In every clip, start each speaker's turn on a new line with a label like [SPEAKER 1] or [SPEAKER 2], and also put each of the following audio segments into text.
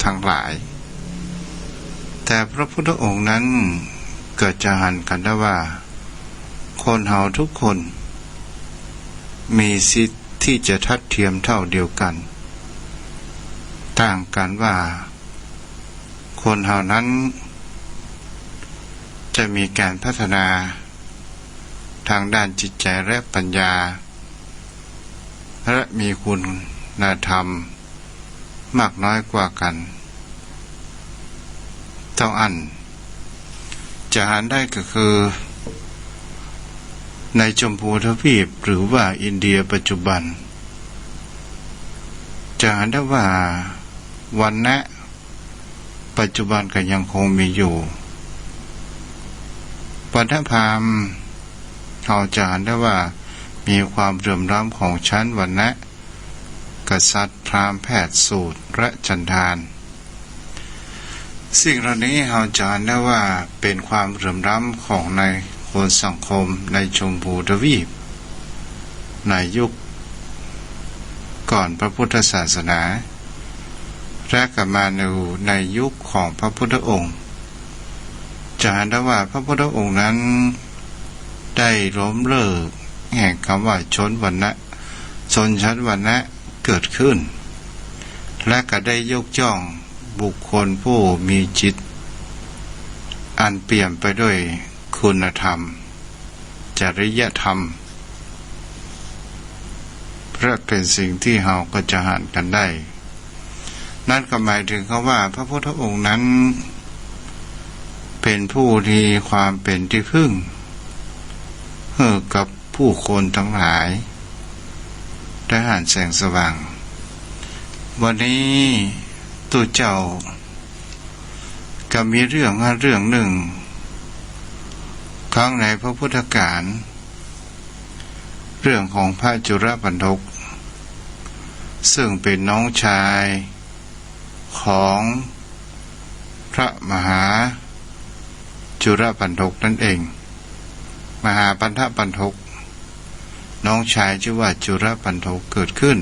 [SPEAKER 1] ทั้งหลายแต่พระพุทธองค์นั้นเกิดจะหันกันได้ว่าคนเฮาทุกคนมีสิทธิ์ที่จะทัดเทียมเท่าเดียวกันต่างกันว่าคนเฮานั้นจะมีการพัฒนาทางด้านจิตใจและปัญญาและมีคุณธรรมมากน้อยกว่ากันเท่าอันจะหาได้ก็คือในชมพูทวีปหรือว่าอินเดียปัจจุบันจะหาได้ว่าวันณะปัจจุบันก็ยังคงมีอยู่วัฒนธรรมเราจะหาได้ว่ามีความเหลื่อมล้ำของชั้นวรรณะกษัตริย์พราหมณ์แพทย์สูตรและจันทานสิ่งเหล่านี้เราจะเห็นได้ว่าเป็นความเหลื่อมล้ำของในคนสังคมในชมพูทวีปในยุคก่อนพระพุทธศาสนาและกลับมาในยุคของพระพุทธองค์จะเห็นได้ว่าพระพุทธองค์นั้นได้ล้มเลิกแห่งคำว่าชนวรรณะชนชั้นวรรณะเกิดขึ้นและก็ได้ยกย่องบุคคลผู้มีจิตอันเปี่ยมไปด้วยคุณธรรมจริยธรรมเพราะเป็นสิ่งที่เราก็จะหันกันได้นั่นก็หมายถึงคำว่าพระพุทธองค์นั้นเป็นผู้ที่ความเป็นที่พึ่งกับผู้คนทั้งหลายได้หันแสงสว่างวันนี้ตัวเจ้าก็มีเรื่องหนึ่งครั้งในพระพุทธกาลเรื่องของพระจุลปันถกซึ่งเป็นน้องชายของพระมหาจุลปันถกนั่นเองมหาปันทปันถกน้องชายชื่อว่าจุลปันถกเกิดขึ้น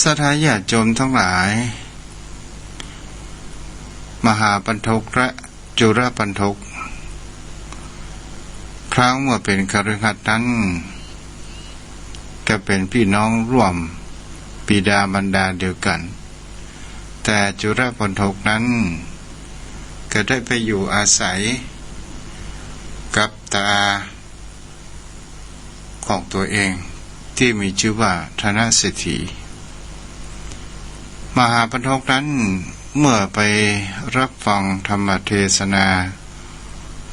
[SPEAKER 1] ศรัทธาญาติโยมทั้งหลายมหาปันถกและจุลปันถกครั้งเมื่อเป็นคฤหัสถ์นั้นก็เป็นพี่น้องร่วมบิดามารดาเดียวกันแต่จุลปันถกนั้นก็ได้ไปอยู่อาศัยกับตาของตัวเองที่มีชื่อว่าธนเศรษฐีมหาปันถกนั้นเมื่อไปรับฟังธรรมเทศนา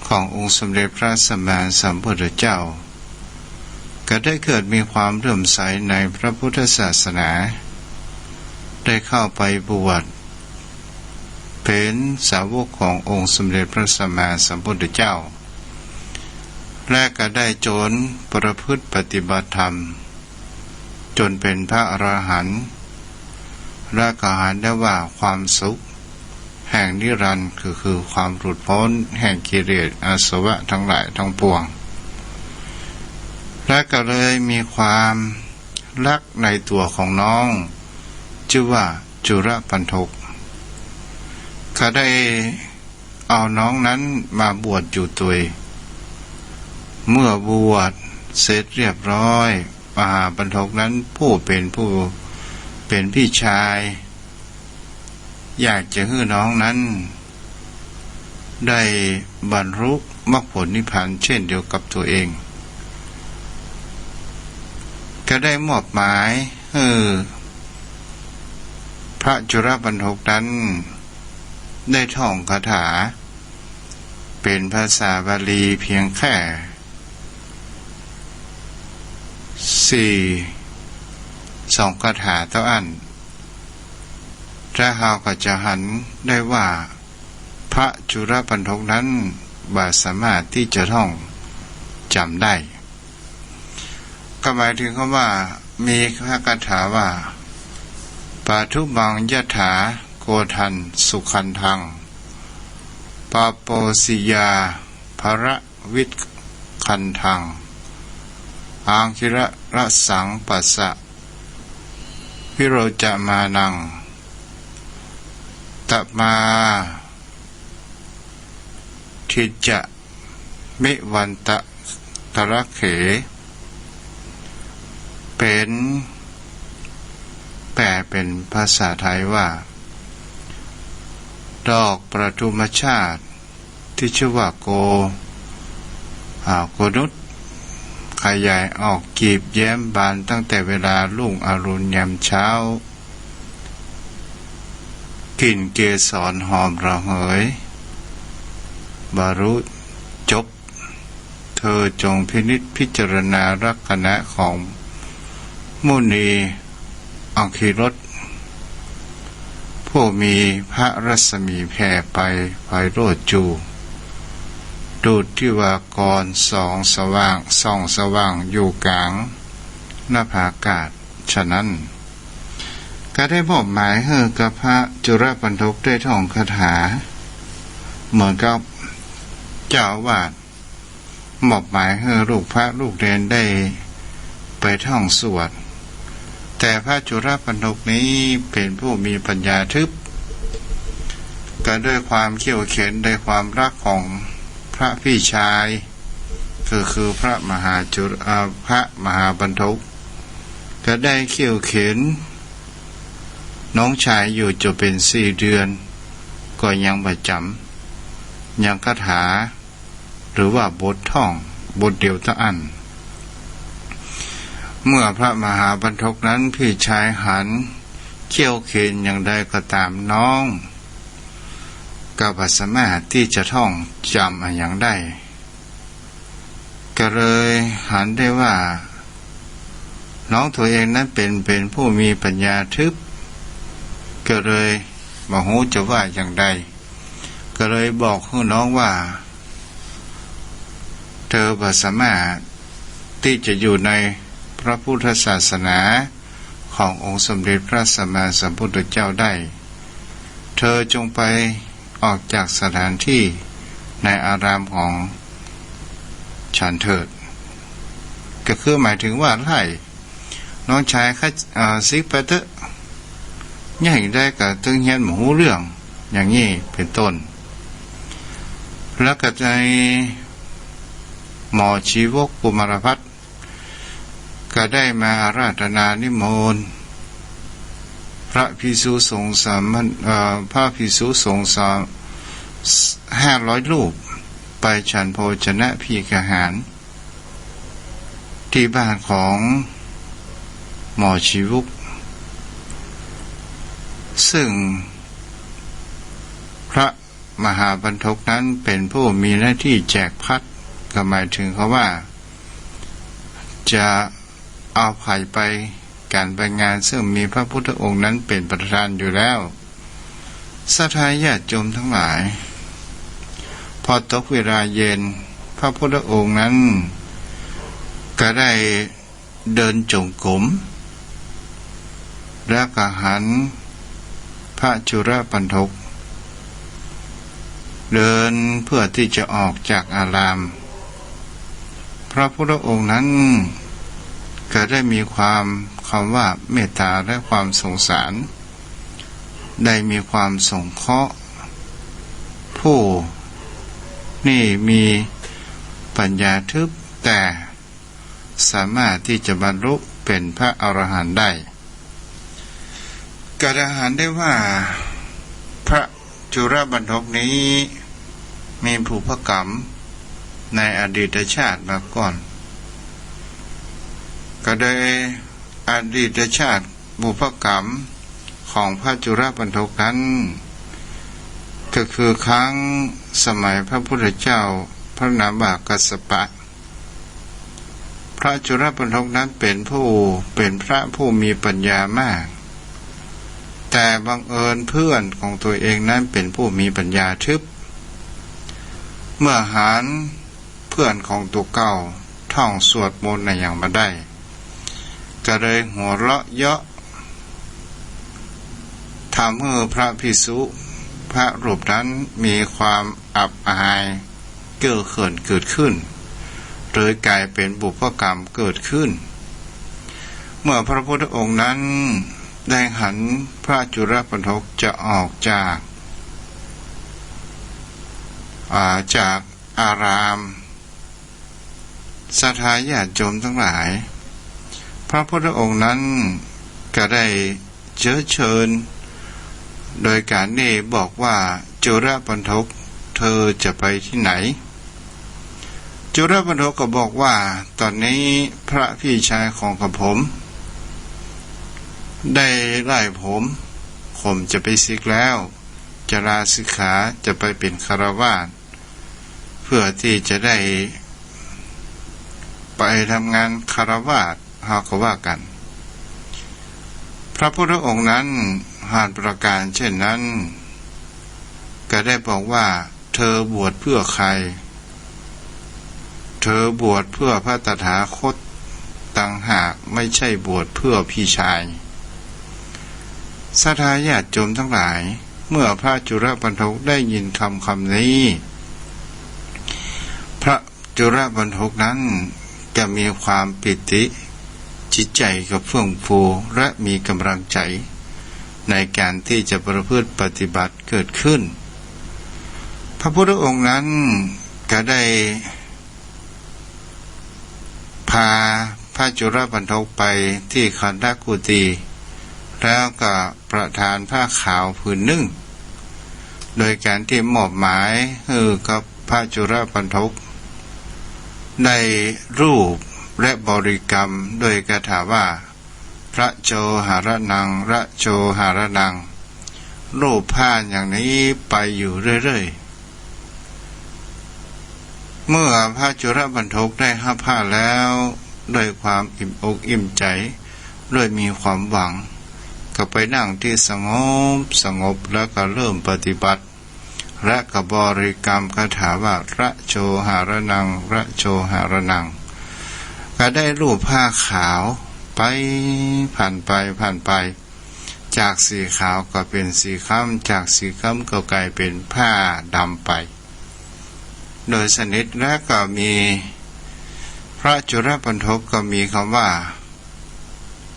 [SPEAKER 1] ขององค์สมเด็จพระสัมมาสัมพุทธเจ้าก็ได้เกิดมีความเลื่อมใสในพระพุทธศาสนาได้เข้าไปบวชเป็นสาวกขององค์สมเด็จพระสัมมาสัมพุทธเจ้าและก็ได้จนประพฤติปฏิบัติธรรมจนเป็นพระอรหันต์และก็หาได้ว่าความสุขแห่งนิรันดร์คือความหลุดพ้นแห่งกิเลสอาสวะทั้งหลายทั้งปวงและก็เลยมีความรักในตัวของน้องชื่อว่าจุลปันถกก็ได้เอาน้องนั้นมาบวชอยู่ตัวเมื่อบวชเสร็จเรียบร้อยมหาปันถกนั้นผู้เป็นพี่ชายอยากจะให้น้องนั้นได้บรรลุมรรคผลนิพพานเช่นเดียวกับตัวเองก็ได้มอบหมายพระจุลปันถกนั้นได้ท่องคาถาเป็นภาษาบาลีเพียงแค่2คาถาเท่าอันและเราก็จะหันได้ว่าพระจุลปันถกนั้นสามารถที่จะท่องจำได้ก็หมายถึงคำว่ามีพระคาถาว่าปาทุบังยถาโกทันสุขันธังปาโปสิยาภระวิคันธังอังคิระระสังปัสสะวิโรจามานัง มาทิจะมิวันตะตระเขเป็นแปลเป็นภาษาไทยว่าดอกประทุมชาติที่ชื่อว่าโกนุชขยายออกกีบแย้มบานตั้งแต่เวลารุ่งอรุณยามเช้ากลิ่นเกสรหอมระเหยบารุจบเธอจงพินิจพิจารณาลักษณะของมุนีอังคิรสผู้มีพระรัศมีแผ่ไปไพโรจน์จูดูดที่ว่ากรส่องสว่างอยู่กลางหน้าผาอากาศฉะนั้นก็ได้มอบหมายให้กับพระจุลปันทกได้ท่องคาถาเหมือนกับเจ้าอาวาสมอบหมายให้ลูกพระลูกเนรได้ไปท่องสวดแต่พระจุลปันทกนี้เป็นผู้มีปัญญาทึบก็ด้วยความเขี่ยวเข็นด้วยความรักของพระพี่ชายคือพระมหาบรรทกก็ได้เขี่ยวเข็นน้องชายอยู่จนเป็น4 เดือนก็ยังประจำยังคาถาหรือว่าบทท่องบทเดียวตะอันเมื่อพระมหาบรรทกนั้นพี่ชายหันเขี่ยวเข็นอย่างใดก็ตามน้องก็บ่สามารถที่จะท่องจำอย่างได้ก็เลยหันได้ว่าน้องตัวเองนั้นเป็นผู้มีปัญญาทึบก็เลยบ่ฮู้จะว่าอย่างใดก็เลยบอกให้น้องว่าเธอบ่สามารถที่จะอยู่ในพระพุทธศาสนาขององค์สมเด็จพระสัมมาสัมพุทธเจ้าได้เธอจงไปออกจากสถานที่ในอารามของฉันเถิดก็คือหมายถึงว่าไล่น้องชายซิกไปเถอะอย่างได้ก็ตึงเฮียนหมูเรื่องอย่างนี้เป็นต้นแล้วก็ในหมอชีวกกุมารพัฒน์ก็ได้มาอาราธนานิมนต์พระภิกษุสงฆ์500 รูปไปฉันโภชนะพีกหารที่บ้านของหมอชีวกซึ่งพระมหาบรรทกนั้นเป็นผู้มีหน้าที่แจกพัดก็หมายถึงเขาว่าจะเอาไผ่ไปการไปงานซึ่งมีพระพุทธองค์นั้นเป็นประธานอยู่แล้วศรัทธาญาติโยมทั้งหลายพอตกเวลาเย็นพระพุทธองค์นั้นก็ได้เดินจงกรมแล้วก็หันพระจุลปันทกเดินเพื่อที่จะออกจากอารามพระพุทธองค์นั้นก็ได้มีความคำว่าเมตตาและความสงสารได้มีความสงเคราะห์ผู้นี่มีปัญญาทึบแต่สามารถที่จะบรรลุเป็นพระอรหันต์ได้กระหันได้ว่าพระจุลปันทกนี้มีบุพกรรมในอดีตชาติมาก่อนก็ได้อดีตชาติบุพกรรมของพระจุลปันทกนั้นก็คือครั้งสมัยพระพุทธเจ้าพระนามว่ากัสสปะพระจุลปันทกนั้นเป็นพระผู้มีปัญญามากแต่บังเอิญเพื่อนของตัวเองนั้นเป็นผู้มีปัญญาทึบเมื่อหารเพื่อนของตัวเก่าท่องสวดมนต์ในอย่างมาได้ก็เลยหัวเราะเยาะทำให้พระภิกษุพระรูปนั้นมีความอับอายเก้อเขินเกิดขึ้นโดยกลายเป็นบุพกรรมเกิดขึ้นเมื่อพระพุทธองค์นั้นได้หันพระจุลปันทกจะออกจาก จากอารามศรัทธาญาติโยมทั้งหลายพระพุทธองค์นั้นก็ได้เชื้อเชิญโดยการนี้บอกว่าจุลปันทกเธอจะไปที่ไหนจุลปันทกก็บอกว่าตอนนี้พระพี่ชายของกับผมได้ไล่ผมจะไปศึกแล้วจะลาสิกขาจะไปเป็นฆราวาสเพื่อที่จะได้ไปทำงานฆราวาสหาก็ว่ากันพระพุทธองค์นั้นหากประการเช่นนั้นก็ได้บอกว่าเธอบวชเพื่อใครเธอบวชเพื่อพระตถาคตต่างหากไม่ใช่บวชเพื่อพี่ชายศรัทธาญาติโยมทั้งหลายเมื่อพระจุลปันทกได้ยินคำนี้พระจุลปันทกนั้นจะมีความปิติจิตใจกับเฟื่องฟูและมีกำลังใจในการที่จะประพฤติปฏิบัติเกิดขึ้นพระพุทธองค์นั้นก็ได้พาพระจุลปันทกไปที่คันธกุฏิแล้วก็ประทานผ้าขาวผืนหนึ่งโดยการที่มอบหมายกับพระจุลปันทกได้รูปและบริกรรมโดยคาถาว่าพระโจหารนังระโจหารนังรูปผ้าอย่างนี้ไปอยู่เรื่อยๆเมื่อพระจุลปันทกได้ห้าผ้าแล้วด้วยความอิ่มอกอิ่มใจด้วยมีความหวังก็ไปนั่งที่สงบแล้วก็เริ่มปฏิบัติและก็บริกรรมคาถาว่าระโจหารนังระโจหารนังก็ได้รูปผ้าขาวไปผ่านไปจากสีขาวก็เป็นสีคล้ำจากสีคล้ำก็กลายเป็นผ้าดำไปโดยสนิทและก็มีพระจุลปันทกก็มีคำว่า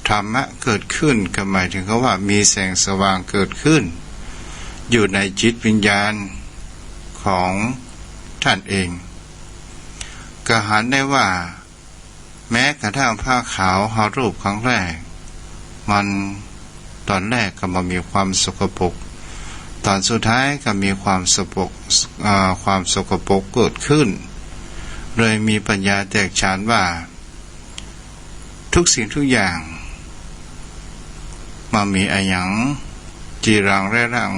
[SPEAKER 1] ธรรมะเกิดขึ้นก็หมายถึงว่ามีแสงสว่างเกิดขึ้นอยู่ในจิตวิญญาณของท่านเองก็หันได้ว่าแม้กระทั่งผ้าขาวหารูปครั้งแรกมันตอนแรกก็มามีความสกปรกตอนสุดท้ายก็มีความสกปรกเกิดขึ้นเลยมีปัญญาแตกฉานว่าทุกสิ่งทุกอย่างมามีอะไรอย่างจีรังและรัง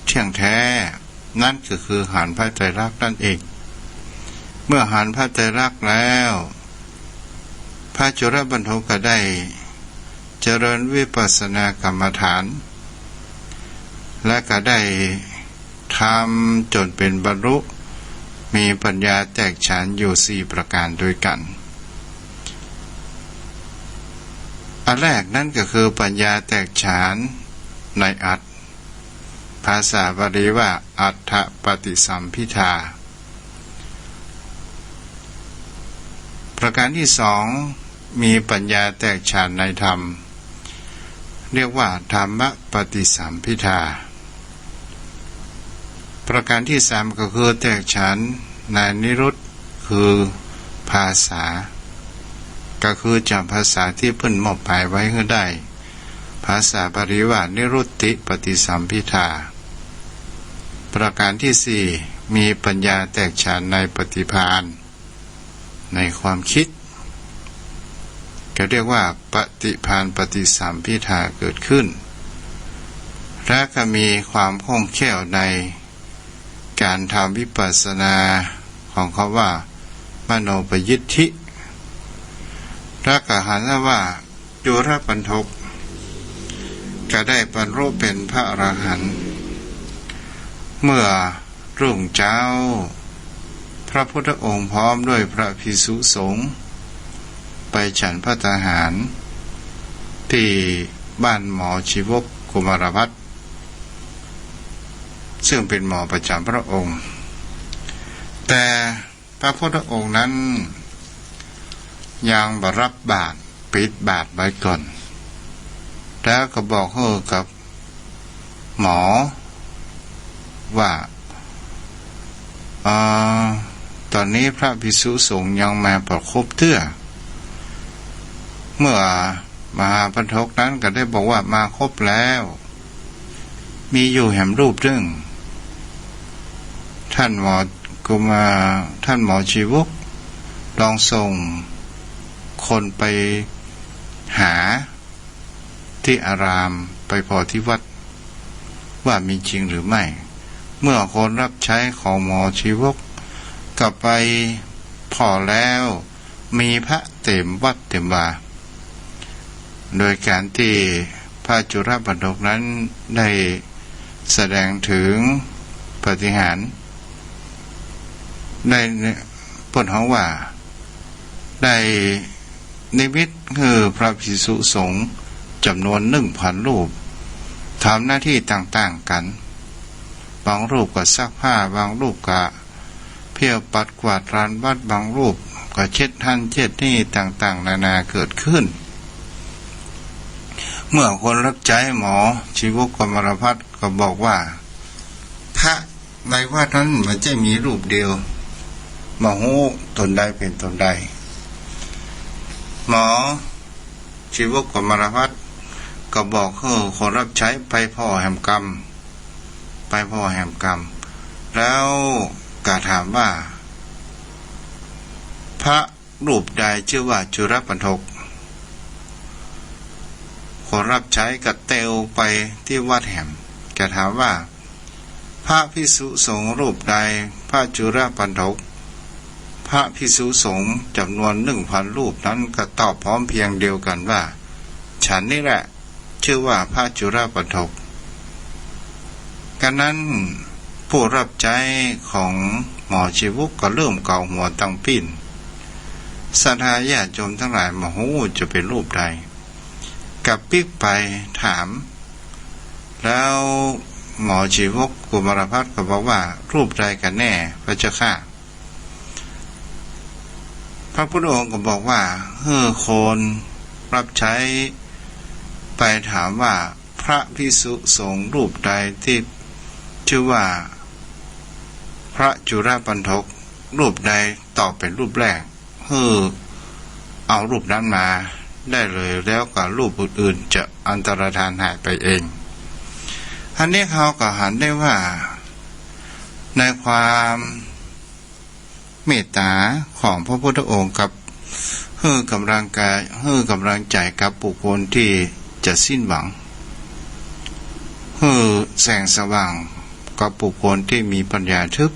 [SPEAKER 1] เที่ยงแท้นั่นก็คือหันพระไตรลักษณ์นั่นเองเมื่อหันพระไตรลักษณ์แล้วพระจุลปันทกก็ได้เจริญวิปัสสนากรรมฐานและก็ได้ทำจนเป็นบรรลุมีปัญญาแตกฉานอยู่4ประการด้วยกันอันแรกนั่นก็คือปัญญาแตกฉานในอัตถ์ภาษาบาลีว่าอัฏฐปฏิสัมภิทาประการที่สองมีปัญญาแตกฉานในธรรมเรียกว่าธรรมปฏิสัมภิทาประการที่สามก็คือแตกฉานในนิรุตคือภาษาก็คือจำภาษาที่เพิ่นมอบหมายไว้ก็ได้ภาษาบาลีว่านิรุตติปฏิสัมภิทาประการที่สี่มีปัญญาแตกฉานในปฏิภาณในความคิดก็เรียกว่าปฏิภาณปฏิสัมภิทาเกิดขึ้นและก็มีความคล่องแคล่วในการทำวิปัสสนาของเขาว่ามโนปยิทธิและก็หันว่าจุลปันทกก็ได้บรรลุเป็นพระอรหันต์เมื่อรุ่งเช้าพระพุทธองค์พร้อมด้วยพระภิกษุสงฆ์ไปฉันภัตตาหารที่บ้านหมอชีวกกุมารพัฒน์ซึ่งเป็นหมอประจำพระองค์แต่พระพุทธองค์นั้นยังบรับบาตรปิดบาตรไว้ก่อนแล้วก็บอกกับหมอว่า ตอนนี้พระภิกษุสงฆ์ยังมาประคบเตื้อเมื่อมหาพันทกนั้นก็ได้บอกว่ามาครบแล้วมีอยู่แห่มรูปดึงท่านหมอกุมาท่านหมอชีวกลองส่งคนไปหาที่อารามไปพอที่วัดว่ามีจริงหรือไม่เมื่อคนรับใช้ของหมอชีวกกลับไปพอแล้วมีพระเต็มวัดเต็มวาโดยการที่พระจุลปันถกนั้นได้แสดงถึงปาฏิหาริย์ได้ปนของว่าได้นิมิตคือพระภิกษุสงฆ์จำนวน 1,000 รูปทำหน้าที่ต่างๆกันบางรูปก็ซักผ้าบางรูปก็เพี้ยวปัดกวาดลานวัดบางรูปก็เช็ดท่านเช็ดนี่ต่างๆนานาเกิดขึ้นเมื่อคนรับใช้หมอชีวกกมรพัฒน์ก็บอกว่าพระในวัดนั้นมันจะมีรูปเดียวมาหูตนใดเป็นตนใดหมอชีวกกมรพัฒน์ก็บอกคนรับใช้ไปพ่อแห่งกรรมไปพ่อแห่งกรรมแล้วก็ถามว่าพระรูปใดชื่อว่าจุลปันถกคนรับใช้ก็เตวไปที่วัดแห่งแกถามว่าพระภิกษุสงฆ์รูปใดพระจุลปันถกพระภิกษุสงฆ์จำนวน 1,000 รูปนั้นก็ตอบพร้อมเพียงเดียวกันว่าฉันนี่แหละชื่อว่าพระจุลปันถกกันนั้นผู้รับใช้ของหมอชีวกก็เริ่มเกาหัวตั้งปิ้นศรัทธาญาติโยมทั้งหลายมาหูจะเป็นรูปใดกับปิ๊กไปถามแล้วหมอชีวกกุมารพัฒน์ก็บอกว่ารูปใดกันแน่พระเจ้าข้าพระพุทธองค์ก็บอกว่าคนรับใช้ไปถามว่าพระภิกษุสงฆ์รูปใดที่ชื่อว่าพระจุลปันถกรูปใดตอบเป็นรูปแรกเอารูปนั้นมาได้เลยแล้วก็รูปอื่นๆจะอันตรธานหายไปเองอันนี้เขาก็หันได้ว่าในความเมตตาของพระพุทธองค์กับกำลังใจกับบุคคลที่จะสิ้นหวังแสงสว่างกับบุคคลที่มีปัญญาทึบ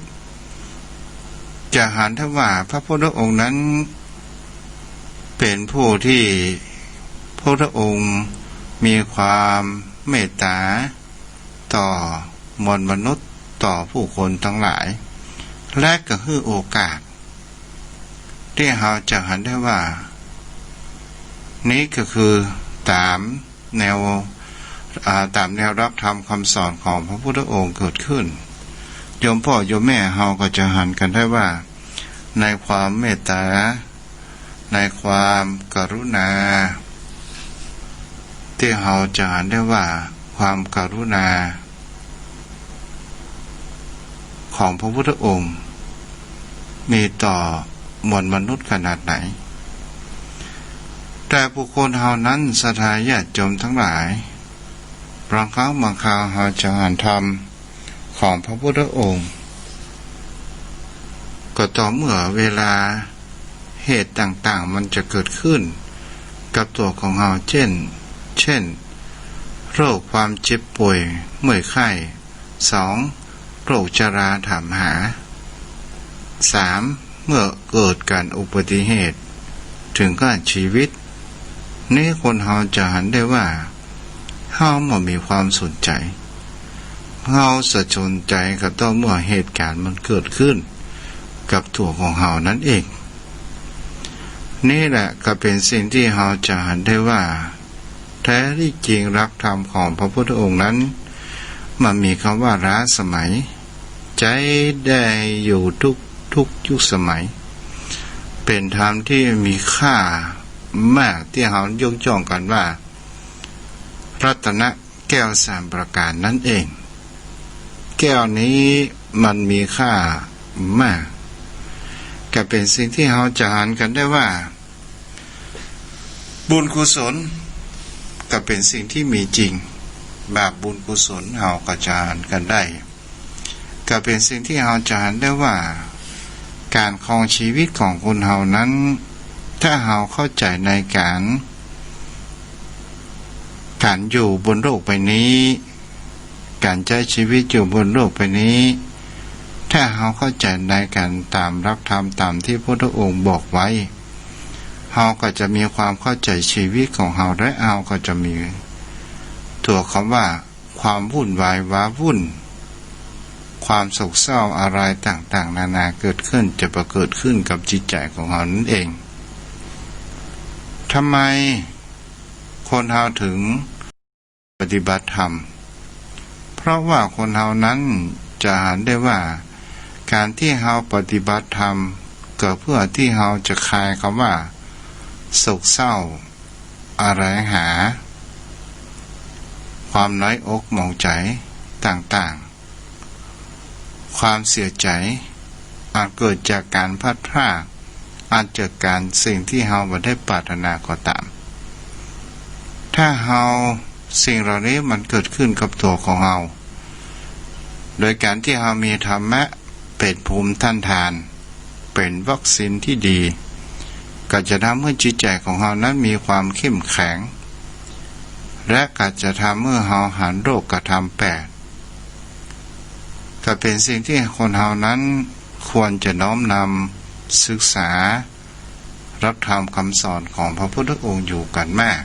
[SPEAKER 1] จะหันได้ว่าพระพุทธองค์นั้นเป็นผู้ที่พระพุทธองค์มีความเมตตาต่อมวลมนุษย์ต่อผู้คนทั้งหลายและก็คือโอกาสที่เราจะหันได้ว่านี้ก็คือตามแนวรักธรรมคำสอนของพระพุทธองค์เกิดขึ้นโยมพ่อโยมแม่เราก็จะหันกันได้ว่าในความเมตตาในความกรุณาที่เราจะหันได้ว่าความกรุณาของพระพุทธองค์มีต่อมวลมนุษย์ขนาดไหนแต่บุคคลเฮานั้นศรัทธาญาติโยมทั้งหลายบางครั้งบางคราวเฮาจะอ่านธรรมของพระพุทธองค์ก็ต่อเมื่อเวลาเหตุต่างๆมันจะเกิดขึ้นกับตัวของเฮาเช่นโรคความเจ็บป่วยเมื่อยไข้ 2. โรคชราถามหา 3. เมื่อเกิดการอุบัติเหตุถึงการชีวิตนี้คนเฮาจะหันได้ว่าเฮาไม่มีความสนใจเฮาสนใจก็ต่อเมื่อเหตุการณ์มันเกิดขึ้นกับตัวของเฮานั่นเองนี่แหละก็เป็นสิ่งที่เฮาจะหันได้ว่าแท้ที่จริงรักธรรมของพระพุทธองค์นั้นมันมีคำว่าล้าสมัยใจได้อยู่ทุกยุคสมัยเป็นธรรมที่มีค่ามากที่เฮายกย่องกันว่ารัตนะแก้ว3 ประการนั่นเองแก้วนี้มันมีค่า มากก็เป็นสิ่งที่เราจะหันกันได้ว่าบุญกุศลก็เป็นสิ่งที่มีจริงบาปบุญกุศลเราก็จะหันกันได้ก็เป็นสิ่งที่เราจะหันได้ว่าการครองชีวิตของคนเรานั้นถ้าเราเข้าใจในการอยู่บนโลกใบนี้การใช้ชีวิตอยู่บนโลกใบนี้ถ้าเราเข้าใจในการตามรักธรรมตามที่พระพุทธองค์บอกไว้เราก็จะมีความเข้าใจชีวิตของเราและเราก็จะมีตัวคำว่าความวุ่นวายว้าวุ่นความโศกเศร้าอะไรต่างๆนานาเกิดขึ้นจะเกิดขึ้นกับจิตใจของเรานั่นเองทำไมคนเราถึงปฏิบัติธรรมเพราะว่าคนเรานั้นจะเห็นได้ว่าการที่เราปฏิบัติธรรมก็เพื่อที่เราจะคลายคำว่าโศกเศร้าอะไรหาความน้อยอกหมองใจต่างๆความเสียใจอาจเกิดจากการพลาดพลาดอาจจากการสิ่งที่เราไม่ได้ปรารถนาก็ตามถ้าเราสิ่งเหล่านี้มันเกิดขึ้นกับตัวของเราโดยการที่เรามีธรรมะเป็นภูมิต้านทานเป็นวัคซีนที่ดีก็จะทำให้จิตใจของเรานั้นมีความเข้มแข็งและก็จะทำเมื่อเราหันโรคกระทำ8ก็เป็นสิ่งที่คนเรานั้นควรจะน้อมนำศึกษารับธรรมคำสอนของพระพุทธองค์อยู่กันมาก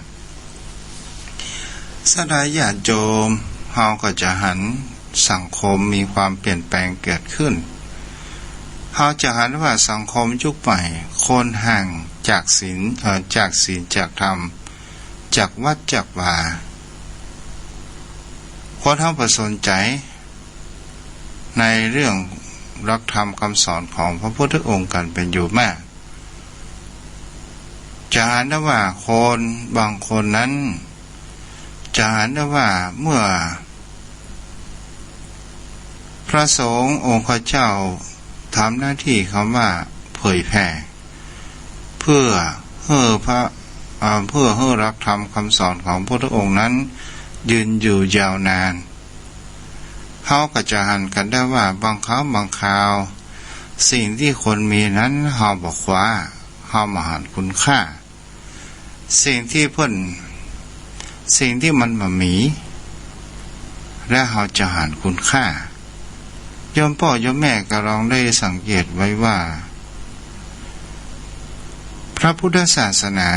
[SPEAKER 1] สดายญาติโยมเราก็จะหันสังคมมีความเปลี่ยนแปลงเกิดขึ้นเราจะหันว่าสังคมยุคใหม่คนห่างจากศีลจากธรรมจากวัดจากวาคนเราประสนใจในเรื่องรักธรรมคำสอนของพระพุทธองค์กันเป็นอยู่มากจะเห็นได้ว่าคนบางคนนั้นจะเห็นได้ว่าเมื่อพระสงฆ์องค์เจ้าทำหน้าที่คำว่าเผยแผ่เพื่อให้รักธรรมคำสอนของพระพุทธองค์นั้นยืนอยู่ยาวนานเขาก็จะหันกันได้ว่าบางครั้งบางคราวสิ่งที่คนมีนั้นเขาบอกว่าเขามาหันคุณค่าสิ่งที่มันมามีและเขาจะหันคุณค่าโยมพ่อโยมแม่ก็ลองได้สังเกตไว้ว่าพระพุทธศาสนา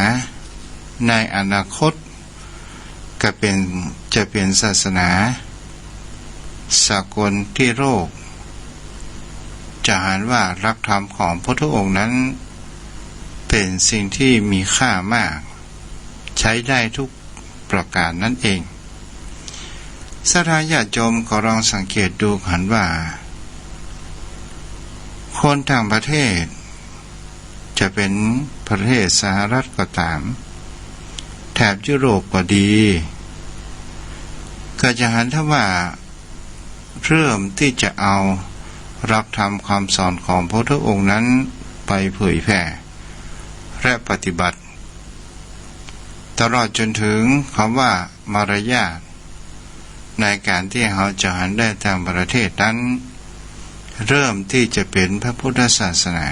[SPEAKER 1] ในอนาคตจะเป็นศาสนาสากลที่โลกจะเห็นว่ารักธรรมของพระพุทธองค์นั้นเป็นสิ่งที่มีค่ามากใช้ได้ทุกประการนั่นเองศรัทธาญาติโยมก็ลองสังเกตดูหันว่าคนต่างประเทศจะเป็นประเทศสหรัฐก็ตามแถบยุโรปก็ดีก็จะหันถ้าว่าเริ่มที่จะเอารับธรรมความสอนของพระพุทธองค์นั้นไปเผยแผ่และปฏิบัติตลอดจนถึงคำว่ามารยาทในการที่เขาจะหันได้ทางประเทศนั้นเริ่มที่จะเป็นพระพุทธศาสนา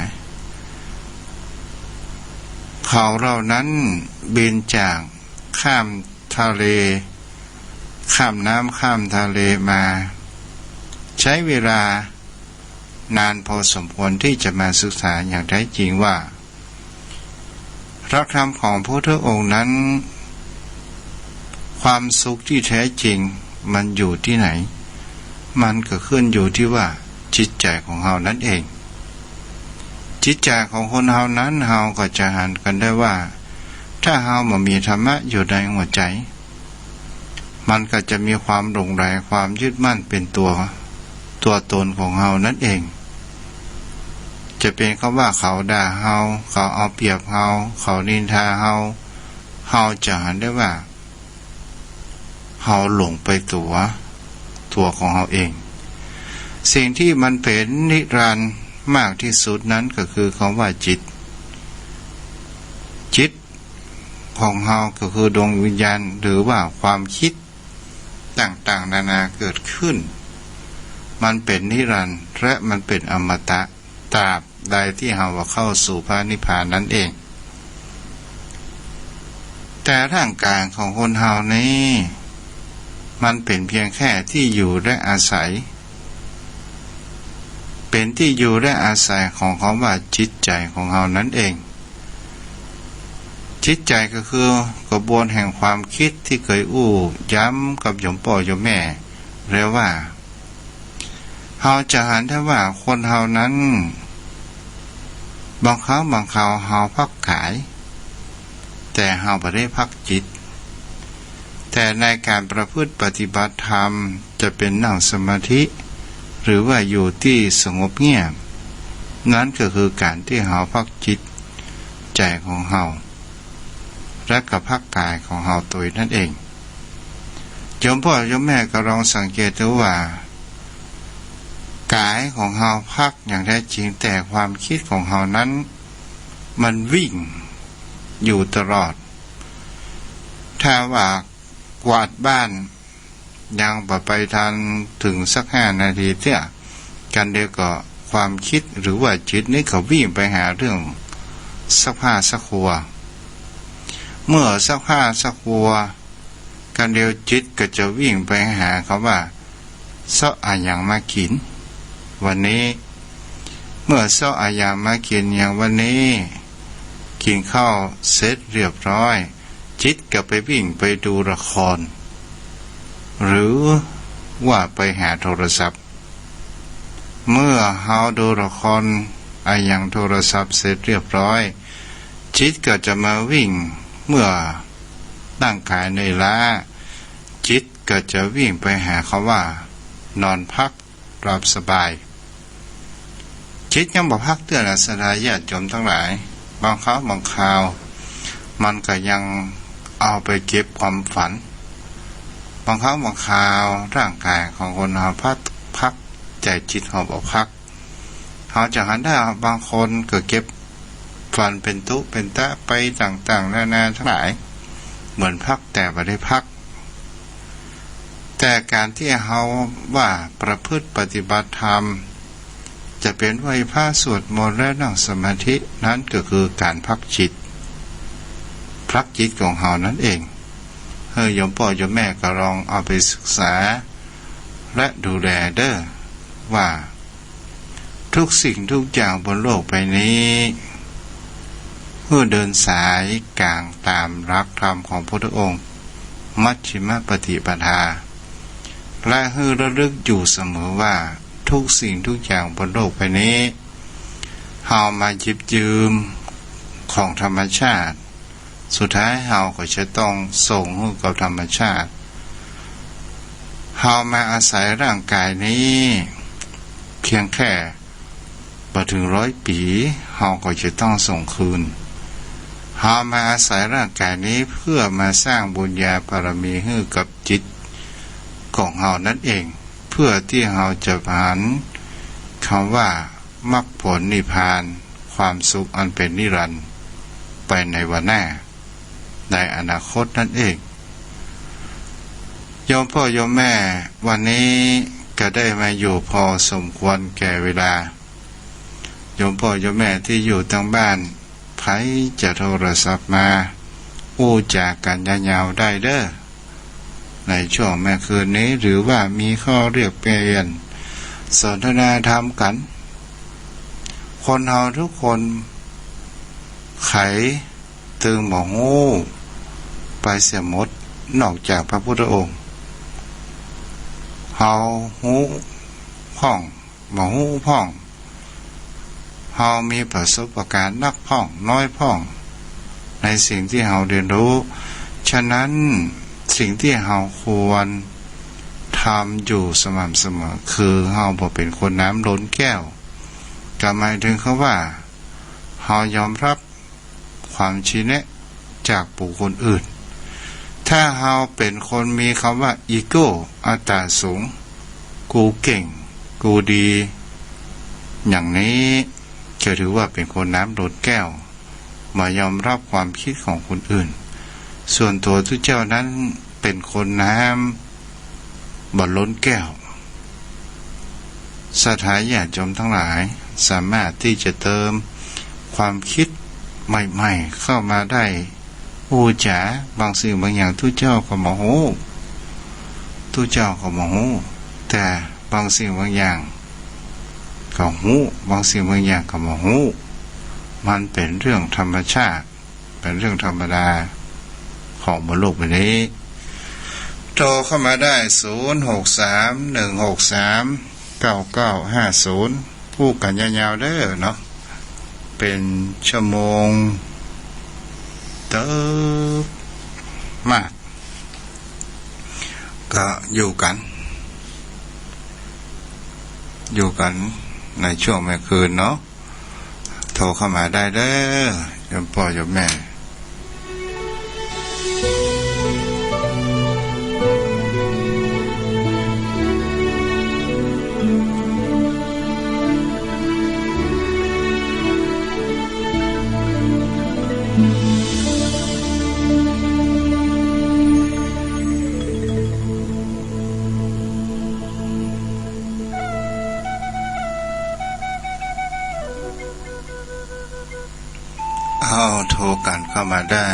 [SPEAKER 1] เขาเรานั้นบินจากข้ามทะเลข้ามน้ำข้ามทะเลมาใช้เวลานานพอสมควรที่จะมาศึกษาอย่างแท้จริงว่าพระธรรมของพระพุทธองค์นั้นความสุขที่แท้จริงมันอยู่ที่ไหนมันก็ขึ้นอยู่ที่ว่าจิตใจของเรานั่นเองจิตใจของคนเรานั้นเราก็จะหันกันได้ว่าถ้าเรามามีธรรมะอยู่ในหัวใจมันก็จะมีความหลงไหลความยึดมั่นเป็นตัวตนของเรานั่นเองจะเป็นคำว่าเขาด่าเราเขาเอาเปรียบเราเขานินทาเราจะหันได้ว่าเราหลงไปตัวของเราเองสิ่งที่มันเป็นนิรันดร์ มากที่สุดนั้นก็คือคำว่าจิตของเฮาก็คือดวงวิญญาณหรือว่าความคิดต่างๆนานาเกิดขึ้นมันเป็นนิรันดร์และมันเป็นอมตะตราบใดที่เฮาเข้าสู่พระนิพพานนั่นเองแต่ร่างกายของคนเฮานี้มันเป็นเพียงแค่ที่อยู่และอาศัยเป็นที่อยู่และอาศัยของคำว่าจิตใจของเฮานั่นเองจิตใจก็คือกระบวนแห่งความคิดที่เคยย้ำกับโยมพ่อโยมแม่เรียกว่าเฮาจะหันได้ว่าคนเฮานั้นบางครั้งบางคราวเฮาพักขายแต่เฮาไม่ได้พักจิตแต่ในการประพฤติปฏิบัติธรรมจะเป็นนั่งสมาธิหรือว่าอยู่ที่สงบเงียบนั้นก็คือการที่เฮาพักจิตใจของเฮาและกับพักกายของเฮาตัวนั่นเองโยมพ่อโยมแม่ก็ลองสังเกตดูว่ากายของเฮาพักอย่างแท้จริงแต่ความคิดของเฮานั้นมันวิ่งอยู่ตลอดถ้าว่ากวาดบ้านยังไปทันถึงสัก5 นาทีเท่ากันเดียวก็ความคิดหรือว่าจิตนี่เขาวิ่งไปหาเรื่องซักผ้าซักครัวเมื่อซักผ้าซักครัวกันเดียวจิตก็จะวิ่งไปหาเขาว่าเซาะอะไรอย่างมากินวันนี้เมื่อเซาะอะไรอย่างมากินอย่างวันนี้กินข้าวเสร็จเรียบร้อยจิตก็ไปวิ่งไปดูละครหรือว่าไปหาโทรศัพท์เมื่อเฮาดูละครอย่างโทรศัพท์เสร็จเรียบร้อยจิตก็จะมาวิ่งเมื่อร่างกายเหนื่อยล้าจิตก็จะวิ่งไปหาเขาว่านอนพักหลับสบายจิตยังบ่พักเตือนอาสาญาติโยมทั้งหลายบางครั้งบางคราวมันก็ยังเอาไปเก็บความฝันบางครั้งบางคราวร่างกายของคนเราพักใจจิตเราบอกพักเขาจะหันได้บางคนก็เก็บฝันเป็นตุเป็นตะไปต่างๆนานาทั้งหลายเหมือนพักแต่ไม่ได้พักแต่การที่เขาว่าประพฤติปฏิบัติธรรมจะเป็นไหว้พระสวดมนต์และนั่งสมาธินั้นก็คือการพักจิตของเฮานั่นเองโยมพ่อโยมแม่ก็ลองเอาไปศึกษาและดูแลเด้อว่าทุกสิ่งทุกอย่างบนโลกใบนี้เพื่อเดินสายกลางตามหลักธรรมของพระพุทธองค์มัชฌิมปฏิปทาและให้ระลึกอยู่เสมอว่าทุกสิ่งทุกอย่างบนโลกใบนี้เฮามาหยิบยืมของธรรมชาติสุดท้ายเฮาก็จะต้องส่งให้กับธรรมชาติเฮามาอาศัยร่างกายนี้เพียงแค่บ่ถึง100 ปีเฮาก็จะต้องส่งคืนเฮามาอาศัยร่างกายนี้เพื่อมาสร้างบุญญาบารมีให้กับจิตของเฮานั่นเองเพื่อที่เฮาจะผ่านคำว่ามรรคผลนิพพานความสุขอันเป็นนิรันดร์ไปในวันหน้าในอนาคตนั่นเองโยมพ่อโยมแม่วันนี้ก็ได้มาอยู่พอสมควรแก่เวลาโยมพ่อโยมแม่ที่อยู่ทางบ้านใครจะโทรศัพท์มาจากกันยาวๆได้เด้อในช่วงแม่คืนนี้หรือว่ามีข้อเรียกเปลี่ยนสนทนาธรรมกันคนเฮาทุกคนไขตึงหมองูไปเสียหมดนอกจากพระพุทธองค์เฮาหูพ่องหมอหูพ่องเฮามีประสบการณ์นักพ่องน้อยพ่องในสิ่งที่เฮาเรียนรู้ฉะนั้นสิ่งที่เฮาควรทำอยู่สม่ำเสมอคือเฮาบ่เป็นคนน้ำล้นแก้วก็หมายถึงเขาว่าเฮายอมรับความชี้แนะจากบุคคลอื่นถ้าเฮาเป็นคนมีคำว่าอีโก้อัตตาสูงกูเก่งกูดี อย่างนี้จะถือว่าเป็นคนน้ำล้นแก้วมายอมรับความคิดของคนอื่นส่วนตัวทุกเจ้านั้นเป็นคนน้ำบ่ล้นแก้วสถานญาติโยมทั้งหลายสามารถที่จะเติมความคิดใหม่ๆเข้ามาได้อู้จ๋าบางสิ่งบางอย่างทุกเจ้าก็บ่ฮู้ทุกเจ้าก็บ่ฮู้แต่บางสิ่งบางอย่างก็ฮู้บางสิ่งบางอย่างก็บ่ฮู้มันเป็นเรื่องธรรมชาติเป็นเรื่องธรรมดาของบนโลกใบนี้โทรเข้ามาได้0631639950พูดกันยาวๆเด้อเนาะเป็นชั่วโมงเติบมากก็อยู่กันในช่วงแม่คืนเนาะโทรเข้ามาได้เด้อโยมพ่อโยมแม่โทรกันเข้ามาได้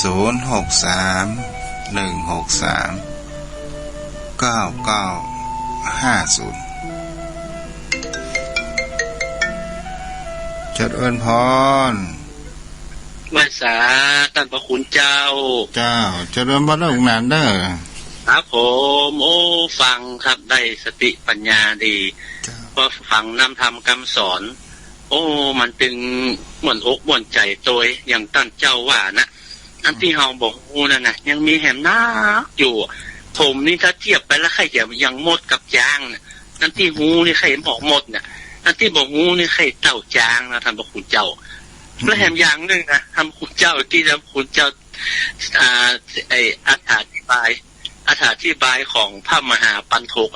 [SPEAKER 1] 0631639950จัดเอิ้นพร
[SPEAKER 2] วาสาท่านพระคุณเจ้า
[SPEAKER 1] เจริญบ่ได้นานเด้อ
[SPEAKER 2] ครับผมโอ้ฟังครับได้สติปัญญาดีพอฟังนำธรรมคำสอนโอ้มันตึงม่วนอกม่วนใจตัวอย่างท่านเจ้าว่านะอันที่เฮาบอกโอ้นั่นน่ะยังมีแหมนักอยู่ผมนี่ถ้าเทียบไปแล้วใครจะยังหมดกับจางน่ะอันที่หูนี่ใครบอกหมดน่ะอันที่บอกหูนี่ใครเต่าจางนะท่านพระคุณเจ้าและแหมอย่างนึงนะท่านพระคุณเจ้าที่ท่านพระคุณเจ้าไอ้อธิบายของพระมหาปันโทก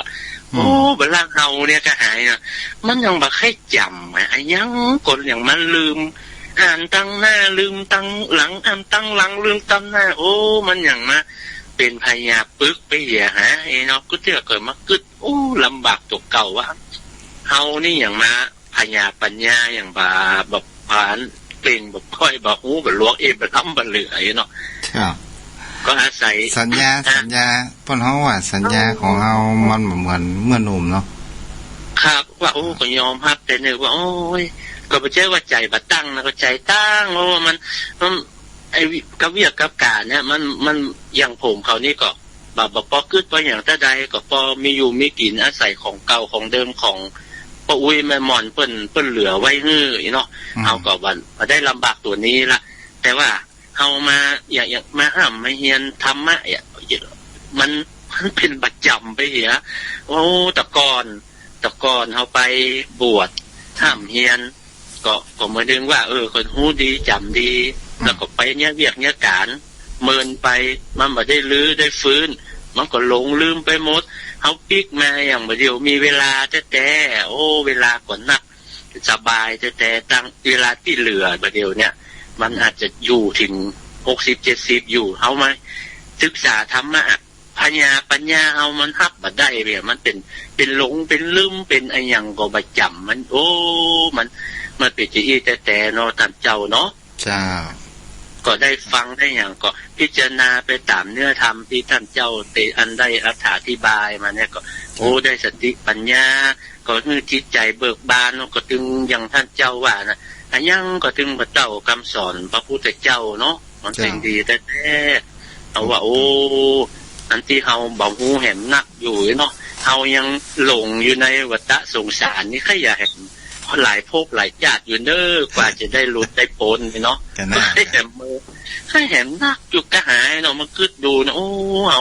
[SPEAKER 2] โอ้เวลาเฮาเนี่ยก็หายนะมันยังบ่ค่อยจำไอ้ยังคนอย่างมันลืมอ่านตั้งหน้าลืมตั้งหลังอ่านตั้งหลังลืมตั้งหน้าโอ้มันอย่างมาเป็นพยาปึกไปเหี้ยฮะไอ้เนาะก็เจอเกิดมากึดโอ้ลำบากตัวเก่าว่าเฮานี่อย่างมาพยาปัญญาอย่างบาแบบผ่านเปล่งแบบค่อยบ่ฮู้บ่ลวกบ่ล้ำบ่เหลือเนาะครับก็อาศัย
[SPEAKER 1] สัญญาเพิ่นเฮาว่าสัญญาของเฮามันบ่เหมือนเมื่อหนุ่มเนาะ
[SPEAKER 2] ครับว่าโอ้ก็ยอมรับแต่เนี่ยว่าโอ้ยก็บ่ใช่ว่าใจบ่ตั้งนะก็ใจตั้งเพราะว่ามันไอ้กับเวียกกับการเนี่ยมันอย่างผมเขานี่ก็บ่พอคิดว่าหยังแต่ใดก็พอมีอยู่มีกินอาศัยของเก่าของเดิมของป้าอุ้ยแม่หม่อนเปิ้นเหลือไว้ฮื้อเนาะเฮาก็ว่าได้ลำบากตัวนี้ล่ะแต่ว่าเฮามาอย่างมาห้ามมาเฮียนธรรมะมันเป็นประจำไปเหี้ยโอ้ตะกอนเฮาไปบวชห้ามเฮียนก็มาดึงว่าคนฮู้ดีจำดีแล้วก็ไปเนี่ยเวียกเนี่ยการเมินไปมันบ่ได้ลื้อได้ฟื้นมันก็หลงลืมไปหมดเฮาปิกมาอย่างบ่เดียวมีเวลาแต่โอ้เวลาก่อนนักสบายแต่ตั้งเวลาที่เหลือบ่เดียวเนี่ยมันอาจจะอยู่ถึง60-70อยู่เฮามาศึกษาธรรมะปัญญาเฮามันรับบ่ได้เว้ยมันเป็นหลงเป็นลืมเป็นไอ้หยังก็บ่จำมันโอ้มันเป็นจิอีแต่เนาะท่านเจ้าเนาะ
[SPEAKER 1] จ้า
[SPEAKER 2] ก็ได้ฟังได้หยังก็พิจารณาไปตามเนื้อธรรมที่ท่านเจ้าอันได้อธิบายมาเนี่ยก็โอ้ได้สติปัญญาก็คือจิตใจเบิกบานก็ถึงอย่างท่านเจ้าว่านะอันยังก็ถึงพระเจ้าคำสอนพระพุทธเจ้าเนาะมันเป็นดีแต่เอาว่าโอ้อันที่เฮาบ่ฮู้แหมนักอยู่เนาะเฮายังหลงอยู่ในวัฏสงสารนี่ใครอยากเห็นหลายภพหลายชาติอยู่เด้อกว่าจะได้หลุดได้พ้นเนาะให้แหมมือให้แหมนักอยู่กระหายเนาะมาคิดดูนะโอ้เ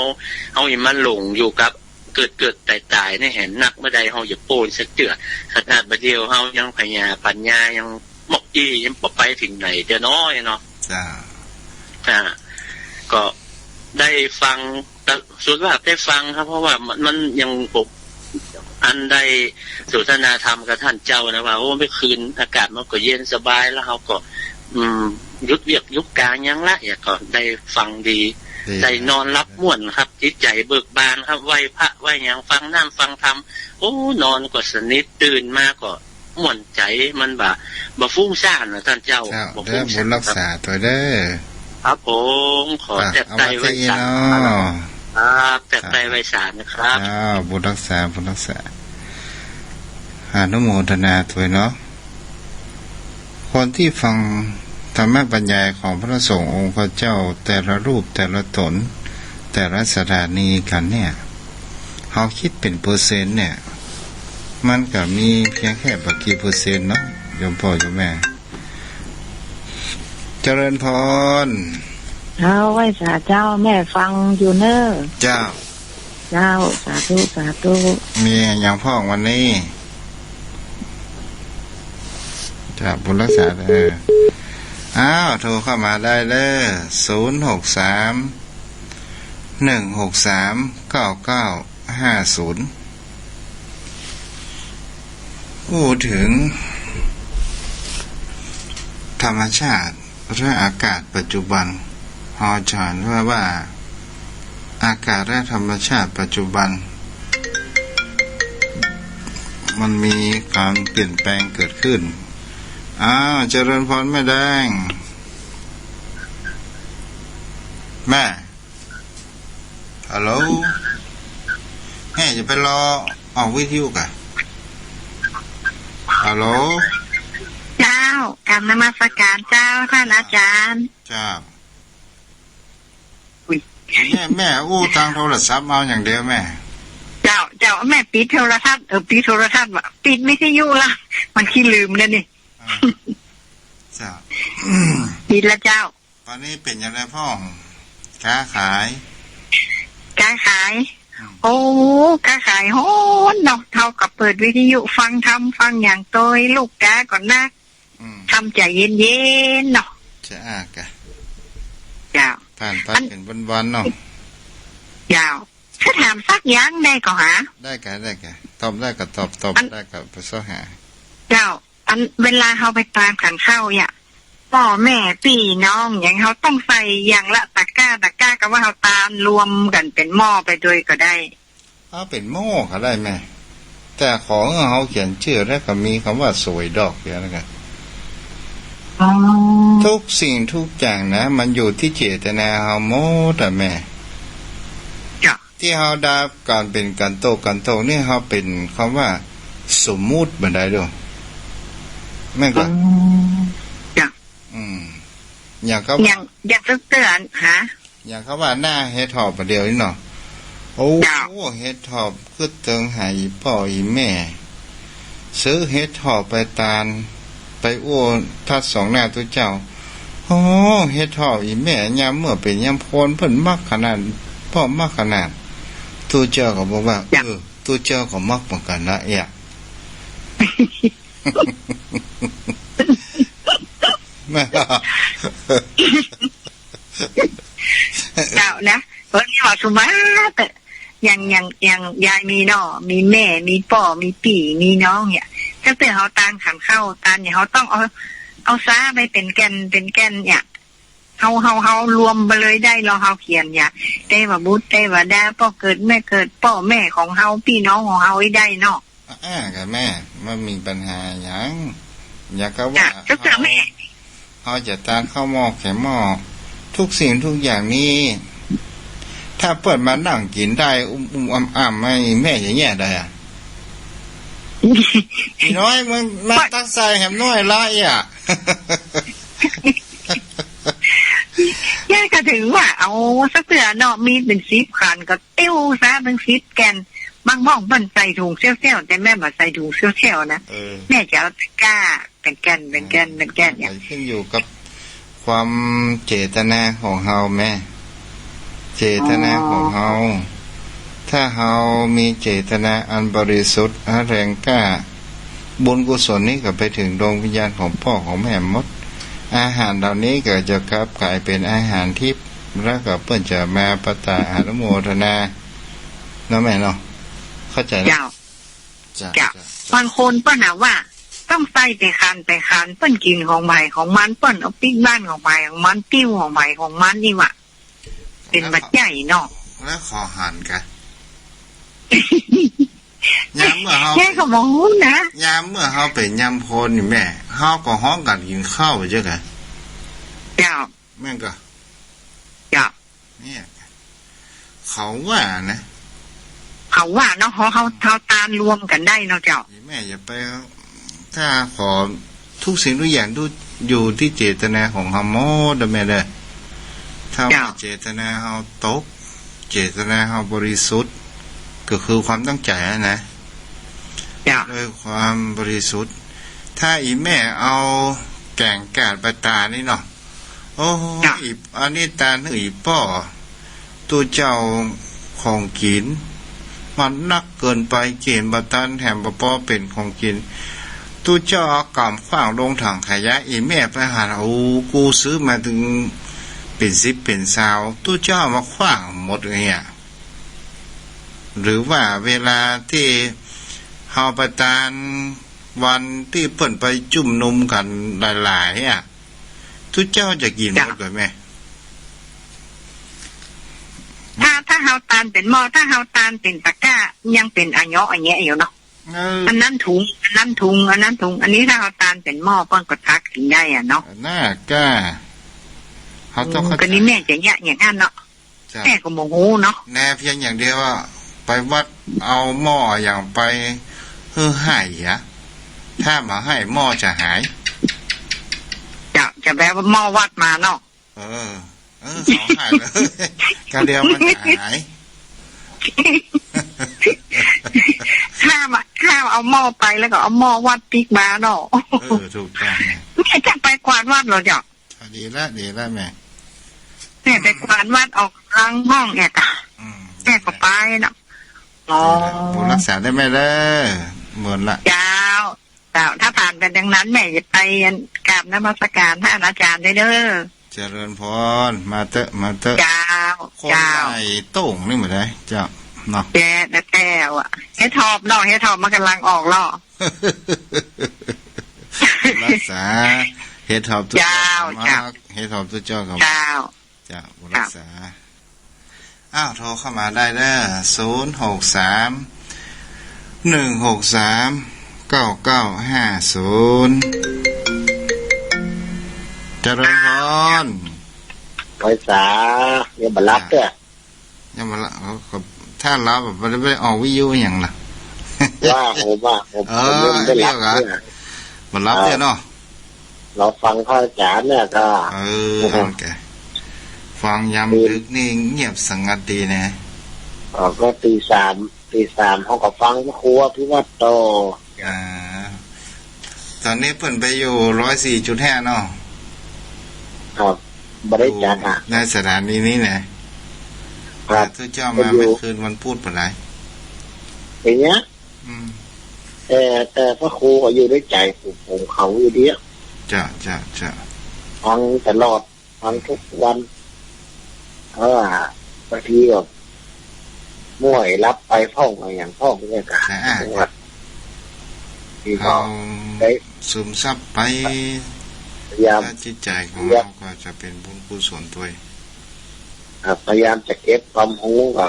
[SPEAKER 2] ฮาอย่ามาหลงอยู่กับเกิดตายในแหมนักเมื่อใดเฮาอย่าโปนสักเจือขนาดบัดเดียวเฮายังปัญญายังหมกอี้ยังบ่ไปถึงไหนจะน้อยเนาะจ้าก็ได้ฟังสุดว่าได้ฟังครับเพราะว่ามันยังปก อันได้สนทนาธรรมกับท่านเจ้านะว่าโอ้ไม่คืนอากาศมันก็เย็นสบายแล้วเราก็ยุดเวียกยุกการยังละอย่าก็ได้ฟังดีได้นอนรับม่วนครับจิตใจเบิกบานครับไหวพระไหวหยังฟังน้ำฟังธรรมโอ้นอนก็สนิทตื่นมาก็ม่วนใจมันบ่ฟุ้งซ่านนะท่านเจ้า
[SPEAKER 1] บ่ฟุ้งซ่านรักษาตัวเด้อ
[SPEAKER 2] ครับผมขอแตบไตไว้สารครับแตบไตไว้สารนะครับ
[SPEAKER 1] บุญรักษาอนุโมทนาถวยเนาะคนที่ฟังธรรมบรรยายของพระสงฆ์องค์พระเจ้าแต่ละรูปแต่ละตนแต่ละสถานีกันเนี่ยเขาคิดเป็นเปอร์เซ็นต์เนี่ยมันก็มีเพียงแค่บักกี่เปอร์เซ็นต์เนาะโยมพ่อโยมแม่เจริญพร
[SPEAKER 3] ไหว้สาเจ้าแม่ฟังอยู่เนอ
[SPEAKER 1] เจ้า
[SPEAKER 3] สาธุ
[SPEAKER 1] มีอย่างพ่อวันนี้จะบุญรักษาโทรเข้ามาได้เลย063-163-9950พูดถึงธรรมชาติและอากาศปัจจุบันพอจานว่าอากาศและธรรมชาติปัจจุบันมันมีการเปลี่ยนแปลงเกิดขึ้นเจริญพรแม่แดงแม่ฮัลโหลแม่จะไปรอออกวิทยุกันฮัลโหล
[SPEAKER 3] เจ้ากราบนมัสการเจ้าท่านอาจารย์
[SPEAKER 1] จ้าแม่อู้ทางโทรศัพท์เอาอย่างเดียวแม่
[SPEAKER 3] เจ้าแม่ปิดโทรทัศน์ปิดโทรทัศน์ว่ะปิดไม่ใช่ยุ่ละมันขี้ลืมแล้วนี่
[SPEAKER 1] จ้า
[SPEAKER 3] ปิดแล้วเจ้า
[SPEAKER 1] ตอนนี้เป็นยังไงพ่อค้าขาย
[SPEAKER 3] โอ้ค้าขายโหนเนาะเท่ากับเปิดวิทยุฟังอย่างโตยลูกกาก่อนนะทำใจเย็นๆเนาะ
[SPEAKER 1] จะกะ
[SPEAKER 3] เจ้า
[SPEAKER 1] ผ่านไปเป็นวันๆเนาะ
[SPEAKER 3] เจ้าถ้าถามสักอย่างได้ก็หา
[SPEAKER 1] ได้กะตอบได้ก็ตอบได้ก็ไปซ้อหา
[SPEAKER 3] เจ้าอันเวลาเขาไปตามขันเข้าพ่อแม่พี่น้องอย่างเขาต้องใส่อย่างละตะกร้าก็ว่าเขาตามรวมกันเป็นหม้อไปด้วยก็ได้
[SPEAKER 1] เป็นหม้อก็ได้แม่แต่ของเขาเขียนชื่อแล้วก็มีคำว่าสวยดอกอย่างนั้นกันทุกสิ่งทุกอย่างนะมันอยู่ที่เจตนาเขาหมดแม่ที่เขาดาบการเป็นการโตนี่เขาเป็นคำว่าสมมุติบันไดด้วยแม่ก็อย่างเขา
[SPEAKER 3] อย่างเตือนฮะ
[SPEAKER 1] อย่างเขาว่าหน้าเฮ็ดหอบประเดี๋ยวนี้เนาะโอ้เฮ็ดหอบคือเติงหายพ่ออีแม่ซื้อเฮ็ดหอบไปตาลไปอ้วนทัดสองหน้าตัวเจ้าเฮ็ดหอบอีแม่ยามเมื่อเป็นยามโพนเพิ่นมักขนาดพ่อมักขนาดตัวเจ้าก็บอกว่าตัวเจ้าก็มักเหมือนกันนะ
[SPEAKER 3] เจ้านะเพราะนี่ว่าสมัยแต่อย่างยายมีน้อมีแม่มีพ่อมีปี่มีน้องเนี่ยถ้าเตือนเขาตานขันเข้าตานเนี่ยเขาต้องเอาซ้าไปเป็นแกนเนี่ยเขารวมไปเลยได้รอเขาเขียนเนี่ยเตว่าบุตรเตว่าดาพ่อเกิดแม่เกิดพ่อแม่ของเขาพี่น้องของเขาได้เนาะ
[SPEAKER 1] กับแม่มันมีปัญหาอย่างก็ว่าเขาจะตานเข้าหม้อแขมหม้อทุกสิ่งทุกอย่างนี้ถ้าเปิดมานั่งกินได้อ้ำไม่แม่อย่างเงี้ยได้พี่น้อยมึงมาตั้งใจแหมน้อยละ
[SPEAKER 3] ย่าก็ถึงว่าเอาสักเสือเนาะมีเป็น10ขันก็ติ้วซะเป็น10แกนบางหม้องมันใส่ถุงเซี่ยวๆแต่แม่บ่ใส่ถุงเซี่ยวๆนะแม่จะเอาตะกร้าเป็นแกนเนี่ย
[SPEAKER 1] ขึ้นอยู่กับความเจตนาของเฮาแม่เจตนาของเฮาถ้าเฮามีเจตนาอันบริสุทธิ์แรงกล้าบุญกุศลนี้ก็ไปถึงดวงวิญญาณของพ่อของแม่หมดอาหารเหล่านี้ก็จะกลับกลายเป็นอาหารทิพย์แล้วก็เพิ่นจะมาปตาอนุโมทนาเนาะแม่เนาะเข้าใจแล้ว
[SPEAKER 3] จ้ะบางคนเปิ้นหาว่า ต้องใส่ไปคันเปิ้นกินของใบของมันเปิ้นเอาปิ๊กบ้านของใบของมันติ้วของใบของมันนี่ว่ะเป็นบัดใหญ่เนาะ
[SPEAKER 1] แล้วขอหันกันยามเมื่อเฮา
[SPEAKER 3] แค่ก็มองนะ
[SPEAKER 1] ยามเมื่อเฮาเป็นยามโพนนี่แม่เฮาก็ฮ้องกันกินข้าวจังได๋
[SPEAKER 3] เจ้า
[SPEAKER 1] แม่นก็
[SPEAKER 3] จ้ะ
[SPEAKER 1] เนี่ยเขาว่านะ
[SPEAKER 3] เขาว่าเนาะเขาตานรวมกันได้เนาะเจ้า
[SPEAKER 1] แม่อย่าไปถ้าขอทุกสิ่งทุกอย่างอยู่ที่เจตนาของเฮาหมดแม่เด้อถ้าเจตนาเฮาตกเจตนาเฮาบริสุทธิ์ก็คือความตั้งใจนะด้วยความบริสุทธิ์ถ้าอีแม่เอาแกงกาดปตานี่เนาะโอ้อีอันนี้ตาหนึ่งอีป้อตัวเจ้าของกินมันนักเกินไปเกณฑ์บตันแถมป้อเป็นของกินตัวเจ้าเอากำขว้างลงถังขยะอีแม่ไปหาโอ้กูซื้อมาถึงเป็น10เป็น20ตัวเจ้ามาขว้างหมดเนี่ยหรือว่าเวลาที่เฮาประทานวันที่เพิ่นไปจุ่มนมกันหลายๆอ่ะทุกเจ้าจะกินหมดเลยแม่
[SPEAKER 3] ถ้าเฮาตานเป็นหม้อถ้าเฮาตานเป็นตะกร้ายังเป็นอะเยาะอะแยะอยู่เนาะอันนั้นถุงอันนั้นถุงอันนั้นถุงอันนี้ถ้าเฮาตานเป็นหม้อเปิ้นก็ตักกินได้อ่ะเนาะ
[SPEAKER 1] น่ากล้าเฮาต้อง
[SPEAKER 3] ก็นี่แม่จะแยะอย่างนั้นเนาะแม่ก็บ่ฮู้เนาะ
[SPEAKER 1] แน่เพียงอย่างเดียวว่าไปวัดเอาหม้ออย่างไปให้อ่ะถ้ามาให้หม้อจะหาย
[SPEAKER 3] จะแปลว่าหม้อวัดมาเนาะ
[SPEAKER 1] เขาหายเลยกระเดียวมันหาย
[SPEAKER 3] ข้ามเอาหม้อไปแล้วก็เอาหม้อวัดปิกมาเนาะ
[SPEAKER 1] ถูกต้อง
[SPEAKER 3] แม่จะไปกวาดวัดเหรอจ๊ะ
[SPEAKER 1] ดีแล้วแม่
[SPEAKER 3] ไปกวาดวัดออกล้างห้องแกแม่ก็ไปเนาะ
[SPEAKER 1] บุรักษาได้ไหมเด้อเหมือนละ
[SPEAKER 3] เจ้าถ้าผ่านกันดังนั้นแม่จะไปกราบนมัสการท่านอาจารย์ได้เด้อ
[SPEAKER 1] เจริญพรมาเตอะ
[SPEAKER 3] เจ้า
[SPEAKER 1] คนใหญ่โต่งนี่เหมือนไรเจ้าเนาะ
[SPEAKER 3] แต่อ่ะให้ทอบเนาะให้ทอบมันกำลังออกล่อ
[SPEAKER 1] รักษาเฮ็ดทอบตัวเจ้าเฮ็ดทอบตัวเจ้ากับ
[SPEAKER 3] เจ้า
[SPEAKER 1] รักษาโทรเข้ามาได้เด้อ063-163-9950เจริญพร
[SPEAKER 4] ภาษาเนี่ยบรับเด้อ
[SPEAKER 1] ยังบ่ละถ้ารับแบบบ่ได้ออกวิทยุหยังล่ะ
[SPEAKER 4] ว่าผม
[SPEAKER 1] ได้รับบ่รับเด้อเนาะ
[SPEAKER 4] เราฟังพระอาจารย์เนี่ยก็
[SPEAKER 1] แกฟังยามดึกนี่เงียบสงัดดีนะ
[SPEAKER 4] ก็ตี3เฮาก็ฟังครัวที่วัดโต
[SPEAKER 1] ตอนนี้เพิ่นไปอยู่ 104.5 เนาะ
[SPEAKER 4] ครับบ่ได้จัด
[SPEAKER 1] ในสถานีนี้นะครับทุกเจ้ามาเมื่อคืนวันพุธปานใด
[SPEAKER 4] เป็นเงี้ยแต่พระครูก็อยู่ด้วยใจผมเขาอยู่เดียว
[SPEAKER 1] จะ
[SPEAKER 4] ฟังตลอดฟังทุกวันบางทีก็ม่วยรับไปพ่องอะไรอย่างพ่องเนี่ยค่ะจังหวัด
[SPEAKER 1] ที่ก็ได้ซึมซับไป
[SPEAKER 4] พยายาม
[SPEAKER 1] จิตใจของเราก็จะเป็นบุญกุศลตัว
[SPEAKER 4] พยายามจะเก็บความรู้ว่า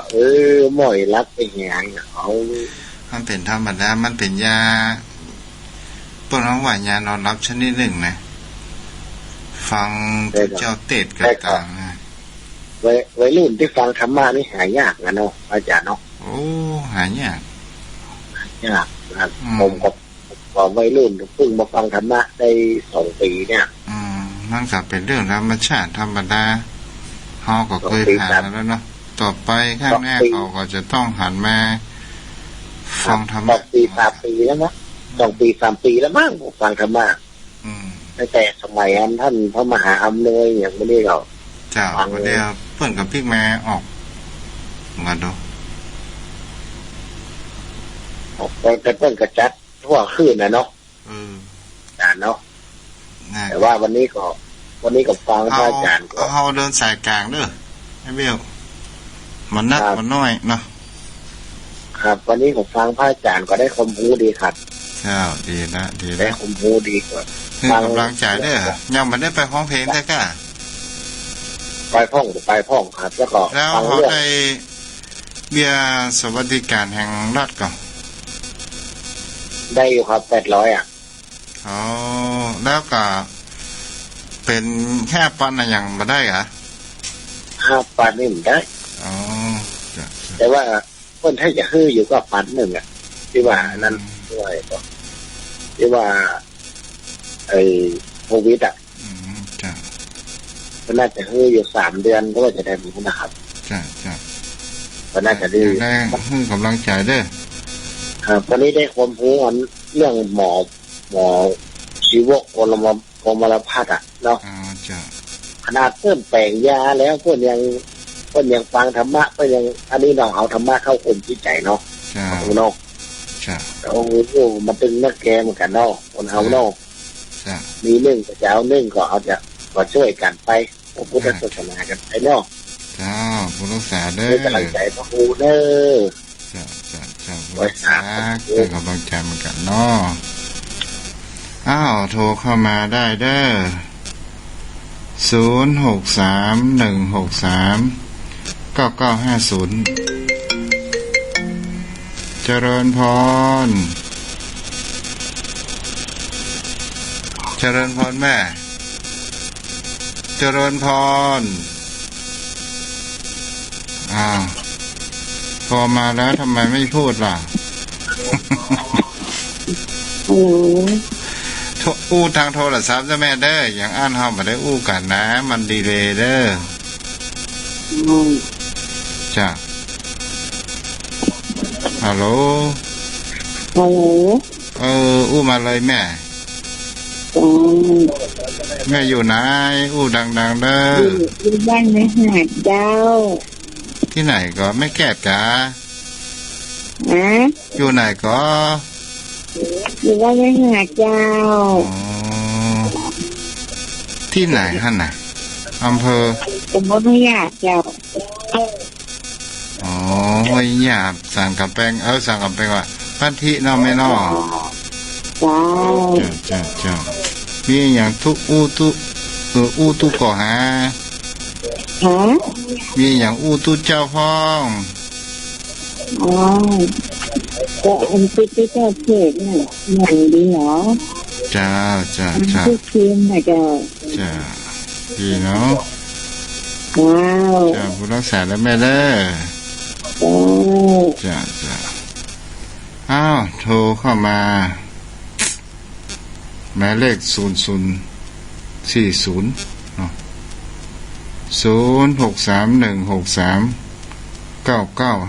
[SPEAKER 4] ม่วยรับไปอย่างเขา
[SPEAKER 1] มันเป็นธรรมดามันเป็นยาพวกน้องว่ายานอนรับชนิดหนึ่งนะฟังเจ้าเตดกันต่างนะ
[SPEAKER 4] วัยรุ่นที่ฟังธรรมะนี่หายากนะเนาะอาจารย์เนาะ
[SPEAKER 1] โอ้หายาก
[SPEAKER 4] ผมก็วัยรุ่นเพิ่งมาฟังธรรมะได้2 ปีเนี่ย
[SPEAKER 1] มันก็เป็นเรื่องธรรมชาติธรรมดาเฮาก็เคยผ่านแล้วเนาะต่อไปข้างหน้าเขาก็จะต้องหันมาฟังธรรมะ
[SPEAKER 4] 2 ปี 3 ปีแล้วนะ2 ปี 3 ปีแล้วมั้งฟังธรรมะตั้งแต่สมัยท่านพระมหาอำนวยอย่างนี้เรา
[SPEAKER 1] เจ้าวันเดียวเพิ่นกับพี่แม่ออกมาดู
[SPEAKER 4] แต่เพิ่นกระจัดทั่วคืนนะเนาะเนาะแต่ว่าวันนี้ก็ฟังพระอาจารย์ก็
[SPEAKER 1] เฮาเดินสายกลางเด้อให้เบี้ยวมันนักมันน้อยเนาะ
[SPEAKER 4] ค ครับ วันนี้ผมฟังพระอาจารย์ก็ได้ความรู้ดีครับ
[SPEAKER 1] เจ้าดีนะดี
[SPEAKER 4] ได้
[SPEAKER 1] นะ
[SPEAKER 4] ความรู้ดีกว่า
[SPEAKER 1] คือกำลังใจเด้อยังไม่ได้ไปห้องเพลงได้ก่ะ
[SPEAKER 4] ไปพ่องครับ แล้วก็
[SPEAKER 1] แล้ว
[SPEAKER 4] ฟัง
[SPEAKER 1] เขา
[SPEAKER 4] เรื่อง
[SPEAKER 1] ได้เบี้ยสวัสดิการแห่งรัฐก่อน
[SPEAKER 4] ได้อยู่ครับ800อ่ะ
[SPEAKER 1] อ๋อแล้วก็เป็นแค่ปันอะไรอย่างมาได้เหรอ
[SPEAKER 4] 5 ปันนี่มันได้
[SPEAKER 1] อ๋อจ้ะ
[SPEAKER 4] แต่ว่าคนให้จะฮื้ออยู่ก็ปันหนึ่งอ่ะที่ว่านั้นด้วยก็ที่ว่าไอ้โควิดอ่ะ
[SPEAKER 1] จ้ะ
[SPEAKER 4] ก็น่าจะฮื้ออยู่3 เดือนก็จะได้บุญนะครับ
[SPEAKER 1] จ้ะจ้ะ
[SPEAKER 4] ก็น่าจะดี
[SPEAKER 1] ได้ให้กำลังใจเด้อ
[SPEAKER 4] ครับตอนนี้ได้ความรู้เรื่องหมอชีวกกมลพัฒน์อ่ะเนาะ
[SPEAKER 1] อ๋อจ้ะ
[SPEAKER 4] ขนาดเพิ่มแปลงยาแล้วเพื่อนยังฟังธรรมะเพื่อนยังอันนี้เราเอาธรรมะเข้าคุมจิตใจเนาะ
[SPEAKER 1] จ้ะ
[SPEAKER 4] เนาะ
[SPEAKER 1] จ้ะ
[SPEAKER 4] โอ้โหมันตึงนักแกเหมือนกันเนาะคนเอาเนาะ
[SPEAKER 1] จ้ะ
[SPEAKER 4] มีหนึ่งก็จะเอาหนึ่งก็เอาจะก็ช่วยกันไปพระพุทธศาสนากันไปเนาะ
[SPEAKER 1] จ้าผู้รักษาเด้อ
[SPEAKER 4] ให้กำลังใจพระครูเด้อ
[SPEAKER 1] จ้ะจ้ะจ้ะผู้รักษาให้กำลังใจเหมือนกันเนาะอ้าวโทรเข้ามาได้เด้อ0631639950เจริญพรเจริญพรแม่เจริญพรพอมาแล้วทำไมไม่พูดล่ะ อู้ทางโทรศัพท์จ้ะแม่เด้ออย่างอ่านเฮาบ่ได้อู้กันนะมันดีเลยเด้อจ้ะฮัลโหลอู้มาเลยแม่แม่อยู่ไหนอู้ดังๆเด้อ
[SPEAKER 3] อยู่บ้านไม่หาดเจ้า
[SPEAKER 1] ที่ไหนก็ไม่แก้จ้า
[SPEAKER 3] นะ
[SPEAKER 1] อยู่ไหนก็
[SPEAKER 3] อยู่บ้านไม่หาดเจ้า
[SPEAKER 1] อ๋อที่ไหนฮะน่ะอำเภอ
[SPEAKER 3] สมมติไม่อยากเจ้า
[SPEAKER 1] อ๋อห้วยหยาบสั่งกับแป้งสั่งกับแป้งว่าพันธิเนาะแม่เนาะ
[SPEAKER 3] จ้า
[SPEAKER 1] มีอย่างทุกอู้ทุก่อหา
[SPEAKER 3] ฮะ
[SPEAKER 1] มีอย่างอู้ทุเจ้าพ้อง
[SPEAKER 3] อ๋อก็อันที่เจ้าเทศเนี่ยอย่างดีเหรอ
[SPEAKER 1] จ้า
[SPEAKER 3] ทุกทีมนะเจ้า
[SPEAKER 1] จ้าดีเนาะ
[SPEAKER 3] ว้าว
[SPEAKER 1] จ้าผู้รักษาแล้วแม่เด้อจ้าอ้าวโทรเข้ามาหมายเลข0040เนาะ06316399